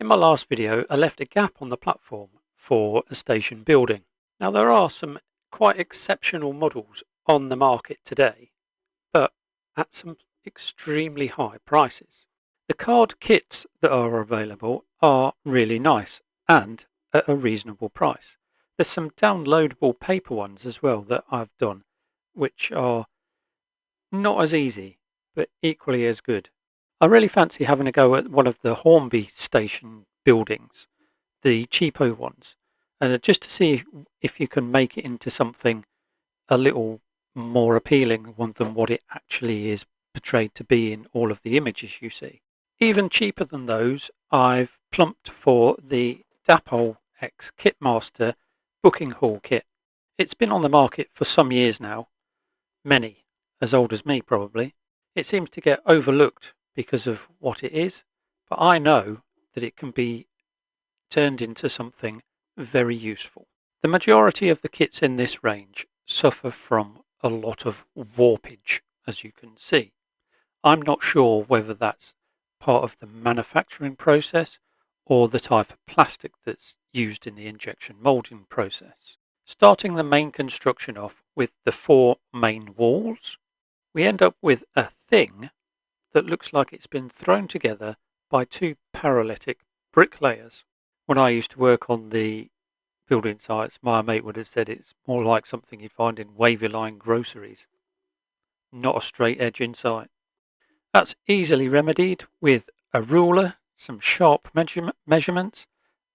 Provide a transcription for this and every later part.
In my last video, I left a gap on the platform for a station building. Now there are some quite exceptional models on the market today, but at some extremely high prices. The card kits that are available are really nice and at a reasonable price. There's some downloadable paper ones as well that I've done, which are not as easy, but equally as good. I really fancy having a go at one of the Hornby station buildings, the cheapo ones, and just to see if you can make it into something a little more appealing than what it actually is portrayed to be in all of the images you see. Even cheaper than those, I've plumped for the Dapol X Kitmaster booking hall kit. It's been on the market for some years now, many, as old as me probably. It seems to get overlooked because of what it is, but I know that it can be turned into something very useful. The majority of the kits in this range suffer from a lot of warpage, as you can see. I'm not sure whether that's part of the manufacturing process or the type of plastic that's used in the injection molding process. Starting the main construction off with the 4 main walls, we end up with a thing that looks like it's been thrown together by 2 paralytic bricklayers. When I used to work on the building sites, my mate would have said it's more like something you'd find in wavy line groceries. Not a straight edge in sight. That's easily remedied with a ruler, some sharp measurements,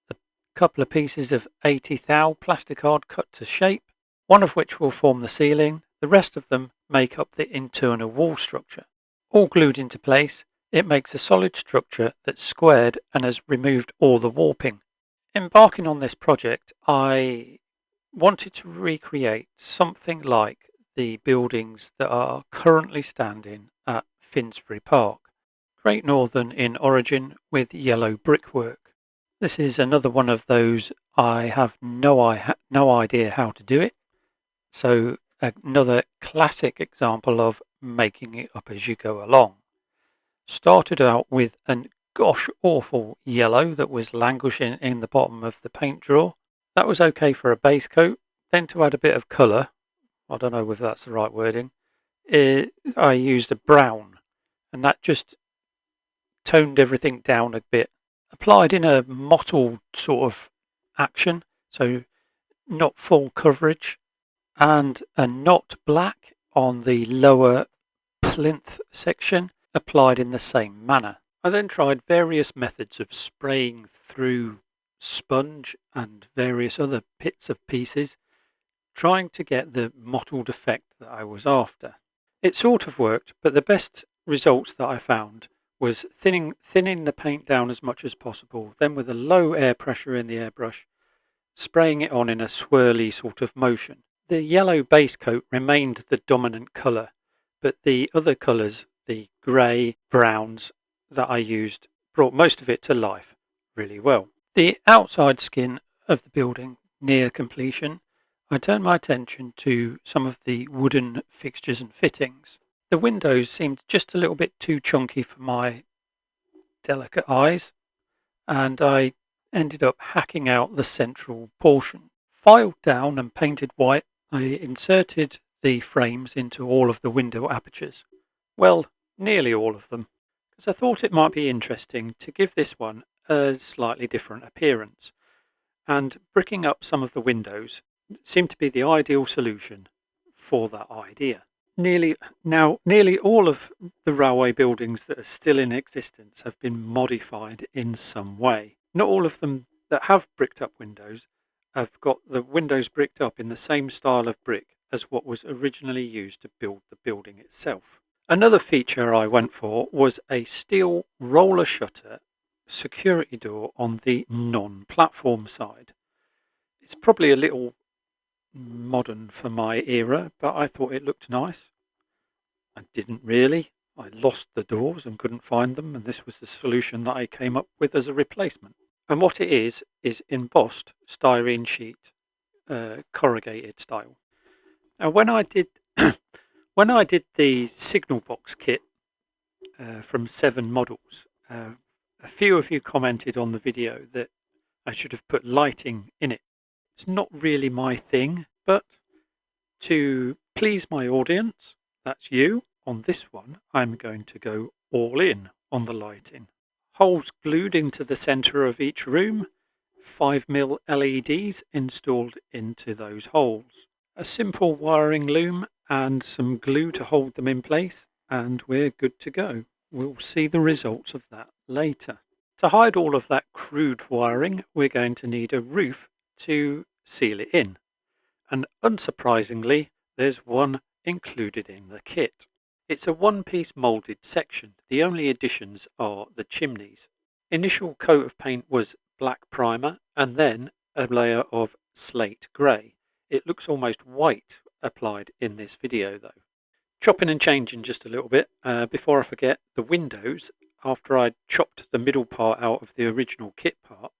a couple of pieces of 80 thou plastic card cut to shape, one of which will form the ceiling. The rest of them make up the internal wall structure. All glued into place, it makes a solid structure that's squared and has removed all the warping. Embarking on this project, I wanted to recreate something like the buildings that are currently standing at Finsbury Park, Great Northern in origin with yellow brickwork. This is another one of those I have no idea how to do it, so another classic example of making it up as you go along. Started out with an gosh awful yellow that was languishing in the bottom of the paint drawer. That was okay for a base coat. Then to add a bit of colour, I don't know whether that's the right wording, I used a brown, and that just toned everything down a bit. Applied in a mottled sort of action, so not full coverage, and a not black on the lower plinth section, applied in the same manner. I then tried various methods of spraying through sponge and various other bits of pieces, trying to get the mottled effect that I was after. It sort of worked, but the best results that I found was thinning the paint down as much as possible, then with a low air pressure in the airbrush, spraying it on in a swirly sort of motion. The yellow base coat remained the dominant colour, but the other colours, the grey, browns that I used, brought most of it to life really well. The outside skin of the building near completion, I turned my attention to some of the wooden fixtures and fittings. The windows seemed just a little bit too chunky for my delicate eyes, and I ended up hacking out the central portion. Filed down and painted white, I inserted the frames into all of the window apertures. Well, nearly all of them, because I thought it might be interesting to give this one a slightly different appearance, and bricking up some of the windows seemed to be the ideal solution for that idea. Nearly all of the railway buildings that are still in existence have been modified in some way. Not all of them that have bricked up windows have got the windows bricked up in the same style of brick as what was originally used to build the building itself. Another feature I went for was a steel roller shutter security door on the non-platform side. It's probably a little modern for my era, but I thought it looked nice. I didn't really. I lost the doors and couldn't find them, and this was the solution that I came up with as a replacement. And what it is embossed styrene sheet, corrugated style. Now when I did the signal box kit from 7 models a few of you commented on the video that I should have put lighting in it. It's not really my thing, but to please my audience, that's you, on this one, I'm going to go all in on the lighting. Holes glued into the centre of each room, 5mm LEDs installed into those holes. A simple wiring loom and some glue to hold them in place, and we're good to go. We'll see the results of that later. To hide all of that crude wiring, we're going to need a roof to seal it in. And unsurprisingly, there's one included in the kit. It's a one-piece moulded section. The only additions are the chimneys. Initial coat of paint was black primer and then a layer of slate grey. It looks almost white applied in this video though. Chopping and changing just a little bit. Before I forget, the windows, after I chopped the middle part out of the original kit part,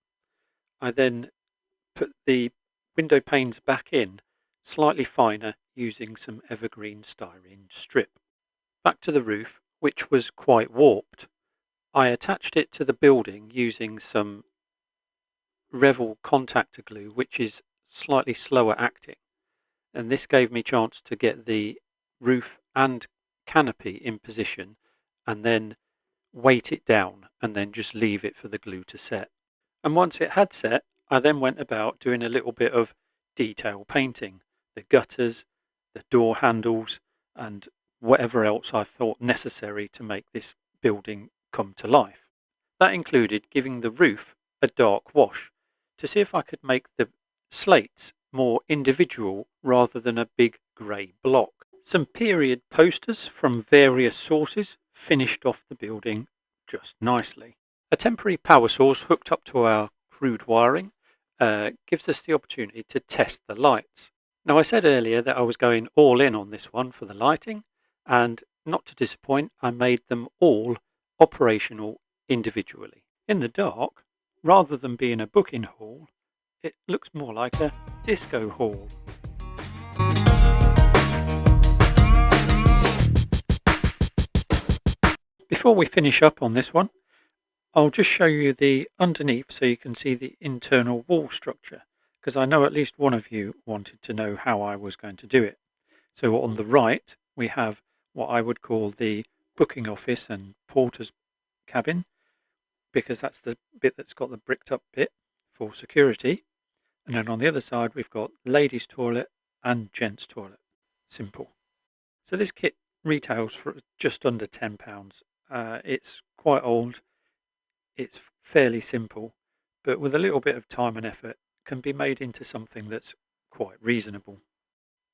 I then put the window panes back in slightly finer using some evergreen styrene strip. Back to the roof, which was quite warped. I attached it to the building using some Revel contactor glue, which is slightly slower acting, and this gave me a chance to get the roof and canopy in position and then weight it down and then just leave it for the glue to set. And once it had set, I then went about doing a little bit of detail painting, the gutters, the door handles, and whatever else I thought necessary to make this building come to life. That included giving the roof a dark wash to see if I could make the slates more individual rather than a big grey block. Some period posters from various sources finished off the building just nicely. A temporary power source hooked up to our crude wiring gives us the opportunity to test the lights. Now, I said earlier that I was going all in on this one for the lighting, and not to disappoint, I made them all operational individually. In the dark, rather than being a booking hall, it looks more like a disco hall. Before we finish up on this one, I'll just show you the underneath so you can see the internal wall structure, because I know at least one of you wanted to know how I was going to do it. So on the right, we have what I would call the booking office and porter's cabin, because that's the bit that's got the bricked up bit for security. And then on the other side, we've got ladies' toilet and gents' toilet. Simple. So this kit retails for just under £10. It's quite old. It's fairly simple, but with a little bit of time and effort can be made into something that's quite reasonable.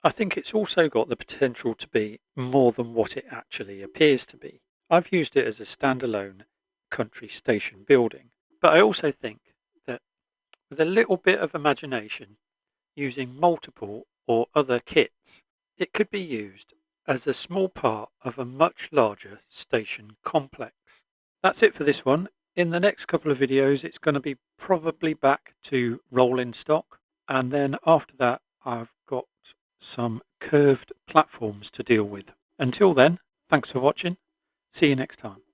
I think it's also got the potential to be more than what it actually appears to be. I've used it as a standalone country station building, but I also think that with a little bit of imagination, using multiple or other kits, it could be used as a small part of a much larger station complex. That's it for this one. In the next couple of videos, it's going to be probably back to rolling stock. And then after that, I've got some curved platforms to deal with. Until then, thanks for watching. See you next time.